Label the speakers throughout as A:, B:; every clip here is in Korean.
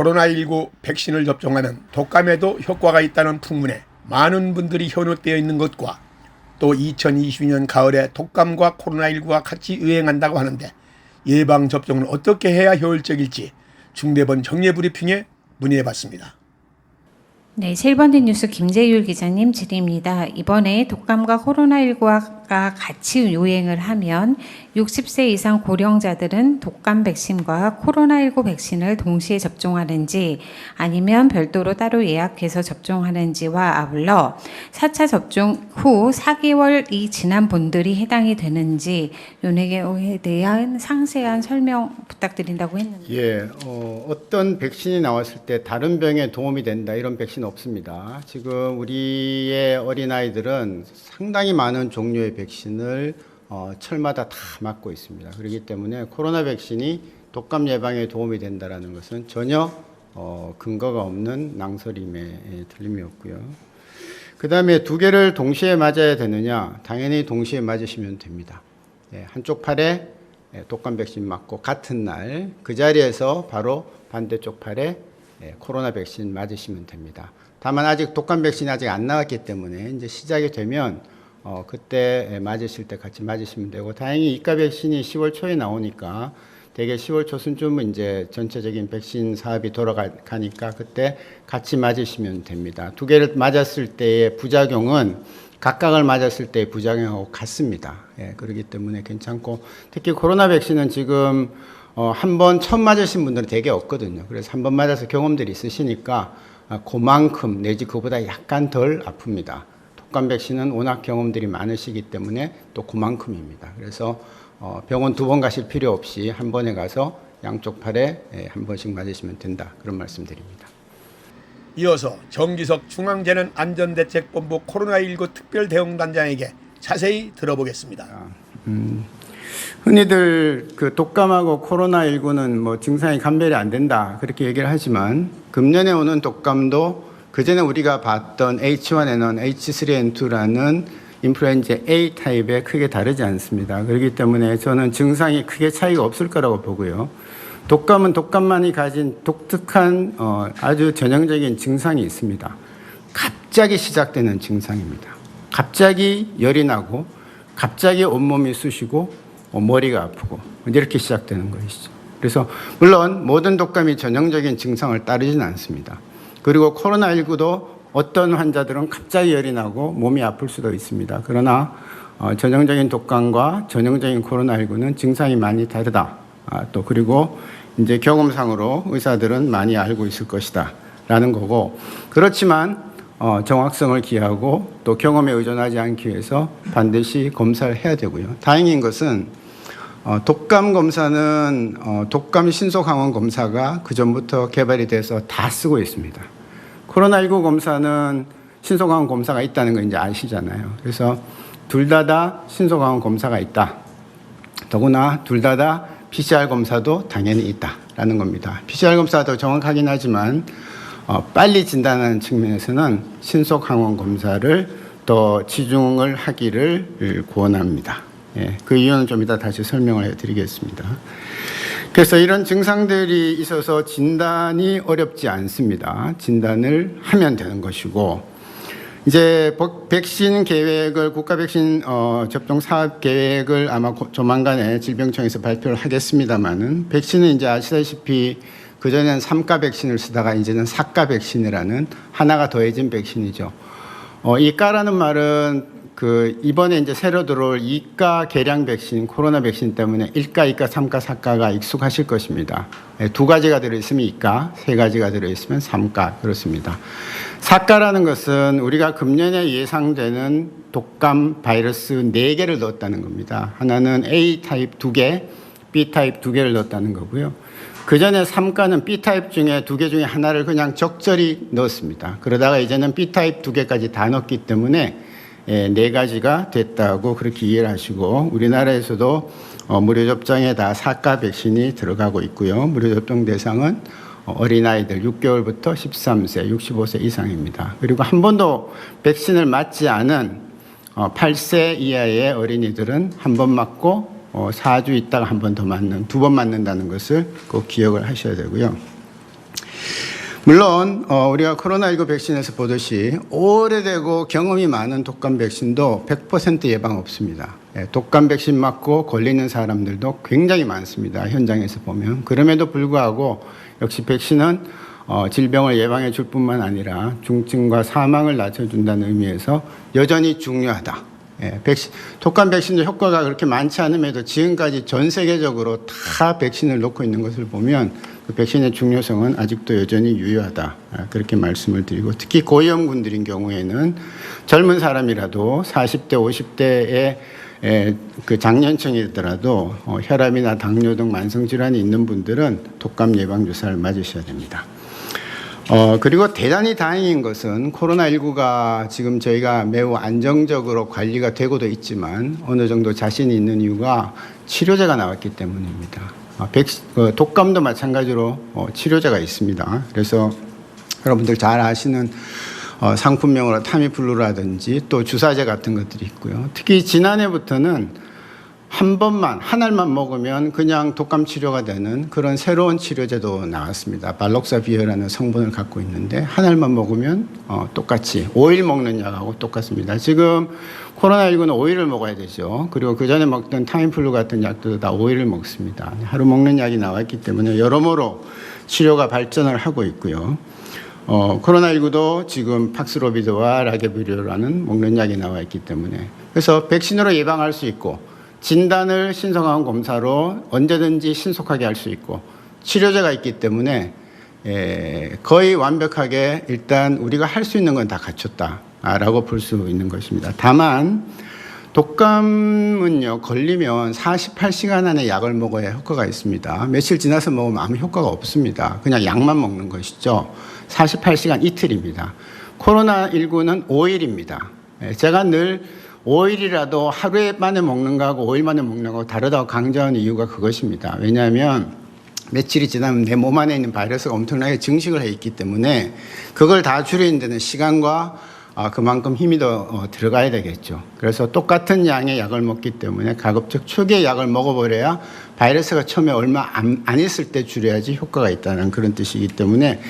A: 코로나19 백신을 접종하는 독감에도 효과가 있다는 풍문에 많은 분들이 현혹되어 있는 것과 또 2022년 가을에 독감과 코로나19가 같이 유행한다고 하는데 예방접종을 어떻게 해야 효율적일지 중대본 정례브리핑에 문의해봤습니다.
B: 네, 7번째 뉴스 김재율 기자님 질의입니다. 이번에 독감과 코로나19가 같이 유행을 하면 60세 이상 고령자들은 독감 백신과 코로나19 백신을 동시에 접종하는지 아니면 별도로 따로 예약해서 접종하는지와 아울러 4차 접종 후 4개월이 지난 분들이 해당이 되는지 요내에 대한 상세한 설명 부탁드린다고 했는데.
C: 예, 어떤 백신이 나왔을 때 다른 병에 도움이 된다 이런 백신 없습니다. 지금 우리의 어린아이들은 상당히 많은 종류의 백신을 철마다 다 맞고 있습니다. 그렇기 때문에 코로나 백신이 독감 예방에 도움이 된다는 것은 전혀 근거가 없는 낭설임에 틀림이 없고요. 그 다음에 두 개를 동시에 맞아야 되느냐? 당연히 동시에 맞으시면 됩니다. 예, 한쪽 팔에 독감 백신 맞고 같은 날 그 자리에서 바로 반대쪽 팔에 코로나 백신 맞으시면 됩니다. 다만 아직 독감 백신이 아직 안 나왔기 때문에 이제 시작이 되면 그때 맞으실 때 같이 맞으시면 되고, 다행히 이가 백신이 10월 초에 나오니까 대개 10월 초순쯤은 이제 전체적인 백신 사업이 돌아가니까 그때 같이 맞으시면 됩니다. 두 개를 맞았을 때의 부작용은 각각을 맞았을 때의 부작용하고 같습니다. 예, 그렇기 때문에 괜찮고, 특히 코로나 백신은 지금 한 번 처음 맞으신 분들은 되게 없거든요. 그래서 한 번 맞아서 경험들이 있으시니까 그만큼 내지 그보다 약간 덜 아픕니다. 독감 백신은 워낙 경험들이 많으시기 때문에 또 그만큼입니다. 그래서 병원 두 번 가실 필요 없이 한 번에 가서 양쪽 팔에 한 번씩 맞으시면 된다, 그런 말씀드립니다.
A: 이어서 정기석 중앙재난안전대책본부 코로나19 특별대응단장에게 자세히 들어보겠습니다.
C: 흔히들 그 독감하고 코로나19는 뭐 증상이 감별이 안 된다 그렇게 얘기를 하지만, 금년에 오는 독감도 그전에 우리가 봤던 H1N1, H3N2라는 인플루엔자 A 타입에 크게 다르지 않습니다. 그렇기 때문에 저는 증상이 크게 차이가 없을 거라고 보고요. 독감은 독감만이 가진 독특한 아주 전형적인 증상이 있습니다. 갑자기 시작되는 증상입니다. 갑자기 열이 나고 갑자기 온몸이 쑤시고 머리가 아프고 이렇게 시작되는 것이죠. 그래서 물론 모든 독감이 전형적인 증상을 따르지는 않습니다. 그리고 코로나19도 어떤 환자들은 갑자기 열이 나고 몸이 아플 수도 있습니다. 그러나 전형적인 독감과 전형적인 코로나19는 증상이 많이 다르다. 또 그리고 이제 경험상으로 의사들은 많이 알고 있을 것이다 라는 거고, 그렇지만 정확성을 기하고 또 경험에 의존하지 않기 위해서 반드시 검사를 해야 되고요. 다행인 것은 독감 검사는 독감 신속 항원 검사가 그전부터 개발이 돼서 다 쓰고 있습니다. 코로나19 검사는 신속 항원 검사가 있다는 거 이제 아시잖아요. 그래서 둘 다 신속 항원 검사가 있다. 더구나 둘 다 PCR 검사도 당연히 있다라는 겁니다. PCR 검사도 정확하긴 하지만 빨리 진단하는 측면에서는 신속 항원 검사를 더 치중을 하기를 권합니다. 예, 그 이유는 좀 이따 다시 설명을 해드리겠습니다. 그래서 이런 증상들이 있어서 진단이 어렵지 않습니다. 진단을 하면 되는 것이고, 이제 백신 계획을, 국가 백신 접종 사업 계획을 아마 조만간에 질병청에서 발표를 하겠습니다만은, 백신은 이제 아시다시피 그전에는 3가 백신을 쓰다가 이제는 4가 백신이라는 하나가 더해진 백신이죠. 이 가라는 말은 이번에 이제 새로 들어올 2가 계량 백신, 코로나 백신 때문에 1가, 2가, 3가, 4가가 익숙하실 것입니다. 두 가지가 들어있으면 2가, 세 가지가 들어있으면 3가, 그렇습니다. 4가라는 것은 우리가 금년에 예상되는 독감 바이러스 4개를 넣었다는 겁니다. 하나는 A 타입 2개, B 타입 2개를 넣었다는 거고요. 그 전에 3가는 B 타입 중에 2개 중에 하나를 그냥 적절히 넣었습니다. 그러다가 이제는 B 타입 2개까지 다 넣었기 때문에 4가지가 됐다고 그렇게 이해를 하시고, 우리나라에서도 무료 접종에 다 4가 백신이 들어가고 있고요. 무료 접종 대상은 어린아이들 6개월부터 13세, 65세 이상입니다. 그리고 한 번도 백신을 맞지 않은 8세 이하의 어린이들은 한 번 맞고 4주 있다가 한 번 더 맞는, 2번 맞는다는 것을 꼭 기억을 하셔야 되고요. 물론 우리가 코로나19 백신에서 보듯이 오래되고 경험이 많은 독감 백신도 100% 예방 없습니다. 독감 백신 맞고 걸리는 사람들도 굉장히 많습니다. 현장에서 보면. 그럼에도 불구하고 역시 백신은 질병을 예방해 줄 뿐만 아니라 중증과 사망을 낮춰준다는 의미에서 여전히 중요하다. 독감 백신도 효과가 그렇게 많지 않음에도 지금까지 전 세계적으로 다 백신을 놓고 있는 것을 보면 그 백신의 중요성은 아직도 여전히 유효하다. 그렇게 말씀을 드리고, 특히 고위험군들인 경우에는 젊은 사람이라도 40대, 50대의 그 장년층이더라도 혈압이나 당뇨 등 만성질환이 있는 분들은 독감 예방주사를 맞으셔야 됩니다. 그리고 대단히 다행인 것은 코로나19가 지금 저희가 매우 안정적으로 관리가 되고도 있지만 어느 정도 자신이 있는 이유가 치료제가 나왔기 때문입니다. 독감도 마찬가지로 치료제가 있습니다. 그래서 여러분들 잘 아시는 상품명으로 타미플루라든지 또 주사제 같은 것들이 있고요. 특히 지난해부터는 한 알만 먹으면 그냥 독감 치료가 되는 그런 새로운 치료제도 나왔습니다. 발록사비어라는 성분을 갖고 있는데 한 알만 먹으면 똑같이 5일 먹는 약하고 똑같습니다. 지금 코로나19는 5일을 먹어야 되죠. 그리고 그 전에 먹던 타미플루 같은 약도 다 5일을 먹습니다. 하루 먹는 약이 나왔기 때문에 여러모로 치료가 발전을 하고 있고요. 코로나19도 지금 팍스로비드와 라게브리오라는 먹는 약이 나와 있기 때문에, 그래서 백신으로 예방할 수 있고 진단을 신속한 검사로 언제든지 신속하게 할 수 있고 치료제가 있기 때문에 거의 완벽하게 일단 우리가 할 수 있는 건 다 갖췄다라고 볼 수 있는 것입니다. 다만 독감은요, 걸리면 48시간 안에 약을 먹어야 효과가 있습니다. 며칠 지나서 먹으면 아무 효과가 없습니다. 그냥 약만 먹는 것이죠. 48시간 이틀입니다. 코로나19는 5일입니다. 제가 늘 5일이라도 하루에 만에 먹는 거하고 5일 만에 먹는 거하고 다르다고 강조하는 이유가 그것입니다. 왜냐하면 며칠이 지나면 내 몸 안에 있는 바이러스가 엄청나게 증식을 해 있기 때문에 그걸 다 줄이는 데는 시간과 그만큼 힘이 더 들어가야 되겠죠. 그래서 똑같은 양의 약을 먹기 때문에 가급적 초기에 약을 먹어버려야 바이러스가 처음에 얼마 안 있을 때 줄여야지 효과가 있다는 그런 뜻이기 때문에,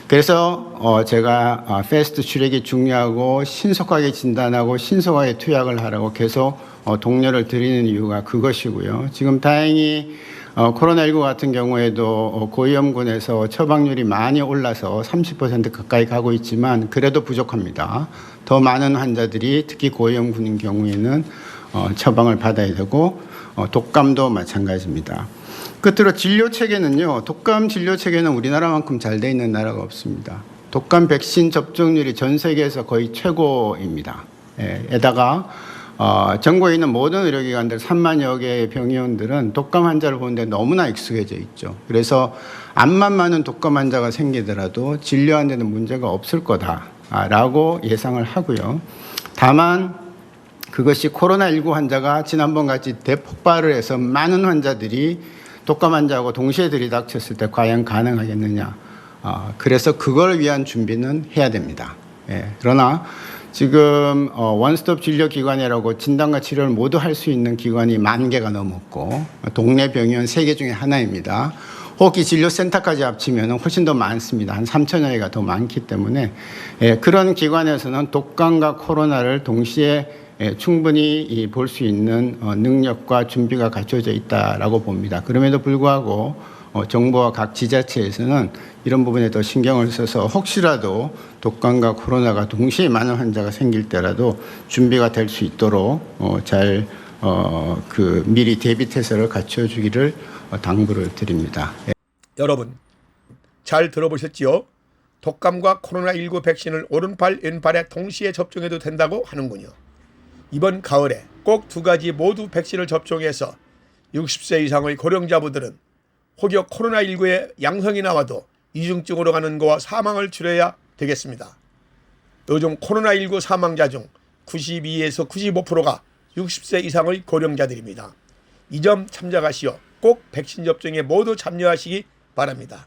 C: 그래서 제가 패스트 트랙이 중요하고 신속하게 진단하고 신속하게 투약을 하라고 계속 독려를 드리는 이유가 그것이고요. 지금 다행히 코로나19 같은 경우에도 고위험군에서 처방률이 많이 올라서 30% 가까이 가고 있지만 그래도 부족합니다. 더 많은 환자들이 특히 고위험군인 경우에는 처방을 받아야 되고 독감도 마찬가지입니다. 끝으로 진료 체계는요, 독감 진료 체계는 우리나라만큼 잘 돼 있는 나라가 없습니다. 독감 백신 접종률이 전 세계에서 거의 최고입니다. 에다가 전국에 있는 모든 의료기관들 3만여 개의 병의원들은 독감 환자를 보는데 너무나 익숙해져 있죠. 그래서 암만 많은 독감 환자가 생기더라도 진료하는 데는 문제가 없을 거다라고 예상을 하고요. 다만 그것이 코로나19 환자가 지난번 같이 대폭발을 해서 많은 환자들이 독감 환자하고 동시에 들이닥쳤을 때 과연 가능하겠느냐. 그래서 그걸 위한 준비는 해야 됩니다. 그러나 지금 원스톱 진료기관이라고 진단과 치료를 모두 할 수 있는 기관이 10,000개가 넘었고 동네 병의원 3개 중에 하나입니다. 호흡기 진료센터까지 합치면 훨씬 더 많습니다. 한 3,000여 개가 더 많기 때문에 그런 기관에서는 독감과 코로나를 동시에 충분히 볼 수 있는 능력과 준비가 갖춰져 있다라고 봅니다. 그럼에도 불구하고 정부와 각 지자체에서는 이런 부분에 더 신경을 써서 혹시라도 독감과 코로나가 동시에 많은 환자가 생길 때라도 준비가 될 수 있도록 잘 미리 대비 태세를 갖춰주기를 당부를 드립니다.
A: 여러분 잘 들어보셨지요? 독감과 코로나19 백신을 오른팔 왼팔에 동시에 접종해도 된다고 하는군요. 이번 가을에 꼭 2가지 모두 백신을 접종해서 60세 이상의 고령자분들은 혹여 코로나19에 양성이 나와도 이중증으로 가는 거와 사망을 줄여야 되겠습니다. 요즘 코로나19 사망자 중 92에서 95%가 60세 이상의 고령자들입니다. 이 점 참작하시어 꼭 백신 접종에 모두 참여하시기 바랍니다.